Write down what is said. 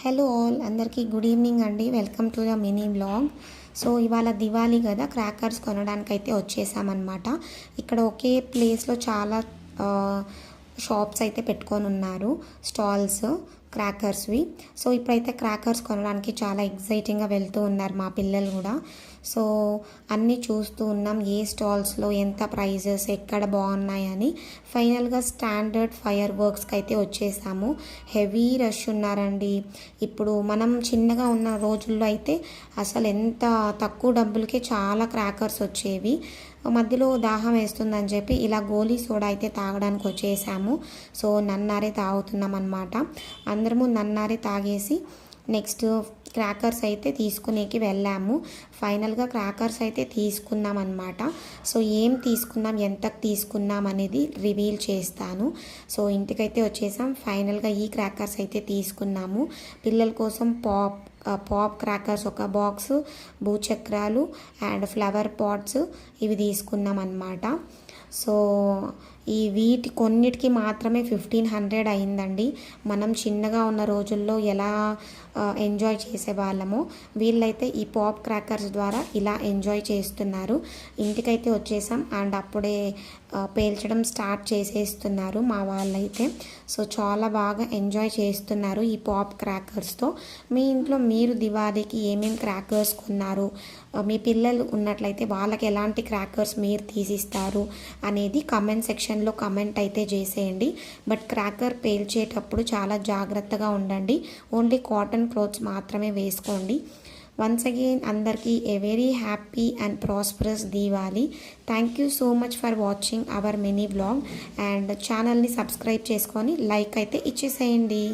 Hello all అందరికీ good evening అండి. Welcome to the mini vlog. So ఇవాళ దివాళీ కదా, క్రాకర్స్ కొనడానికి అయితే వచ్చేసామన్నమాట. ఇక్కడ ఒకే ప్లేస్లో చాలా షాప్స్ అయితే పెట్టుకొని ఉన్నారు, స్టాల్స్ క్రాకర్స్వి. సో ఇప్పుడైతే క్రాకర్స్ కొనడానికి చాలా ఎగ్జైటింగ్గా వెళ్తూ ఉన్నారు మా పిల్లలు కూడా. సో అన్నీ చూస్తూ ఉన్నాం, ఏ స్టాల్స్లో ఎంత ప్రైజెస్, ఎక్కడ బాగున్నాయని. ఫైనల్గా స్టాండర్డ్ ఫైర్ వర్క్స్కి అయితే వచ్చేసాము. హెవీ రష్ ఉన్నారండి. ఇప్పుడు మనం చిన్నగా ఉన్న రోజుల్లో అయితే అసలు ఎంత తక్కువ డబ్బులకే చాలా క్రాకర్స్ వచ్చేవి. మధ్యలో దాహం వేస్తుందని చెప్పి ఇలా గోలీ సోడా అయితే తాగడానికి వచ్చేసాము. సో నన్నారే తాగుతున్నాం అన్నమాట. అందరము నన్నారే తాగేసి నెక్స్ట్ క్రాకర్స్ అయితే తీసుకునేకి వెళ్ళాము. ఫైనల్గా క్రాకర్స్ అయితే తీసుకున్నాం అన్నమాట. సో ఏం తీసుకున్నాం, ఎంతకు తీసుకున్నాం అనేది రివీల్ చేస్తాను. సో ఇంటికైతే వచ్చేసాం. ఫైనల్గా ఈ క్రాకర్స్ అయితే తీసుకున్నాము. పిల్లల కోసం పాప్ క్రాకర్స్ ఒక బాక్స్, భూచక్రాలు అండ్ ఫ్లవర్ పాట్స్ ఇవి తీసుకున్నాం అన్నమాట. సో వీటి కొన్నిటికి మాత్రమే 1500 అయిందండి. మనం చిన్నగా ఉన్న రోజుల్లో ఎలా ఎంజాయ్ చేసేవాళ్ళమో వీళ్ళైతే ఈ పాప్ క్రాకర్స్ ద్వారా ఇలా ఎంజాయ్ చేస్తున్నారు. ఇంటికైతే వచ్చేసాం అండ్ అప్పుడే పేల్చడం స్టార్ట్ చేసేస్తున్నారు మా వాళ్ళైతే. సో చాలా బాగా ఎంజాయ్ చేస్తున్నారు ఈ పాప్ క్రాకర్స్తో. మీ ఇంట్లో మీరు దివాళీకి ఏమేమి క్రాకర్స్ కొన్నారు, మీ పిల్లలు ఉన్నట్లయితే వాళ్ళకి ఎలాంటి క్రాకర్స్ మీరు తీసిస్తారు అనేది కమెంట్ సెక్షన్లో కమెంట్ అయితే చేసేయండి. బట్ క్రాకర్ పేల్చేటప్పుడు చాలా జాగ్రత్తగా ఉండండి. ఓన్లీ కాటన్ క్లోత్స్ మాత్రమే వేసుకోండి. వన్స్ అగైన్ అందరికీ a very happy and prosperous Diwali. Thank you so much for watching our mini vlog and ఛానల్ని సబ్స్క్రైబ్ చేసుకొని లైక్ అయితే ఇచ్చేసేయండి.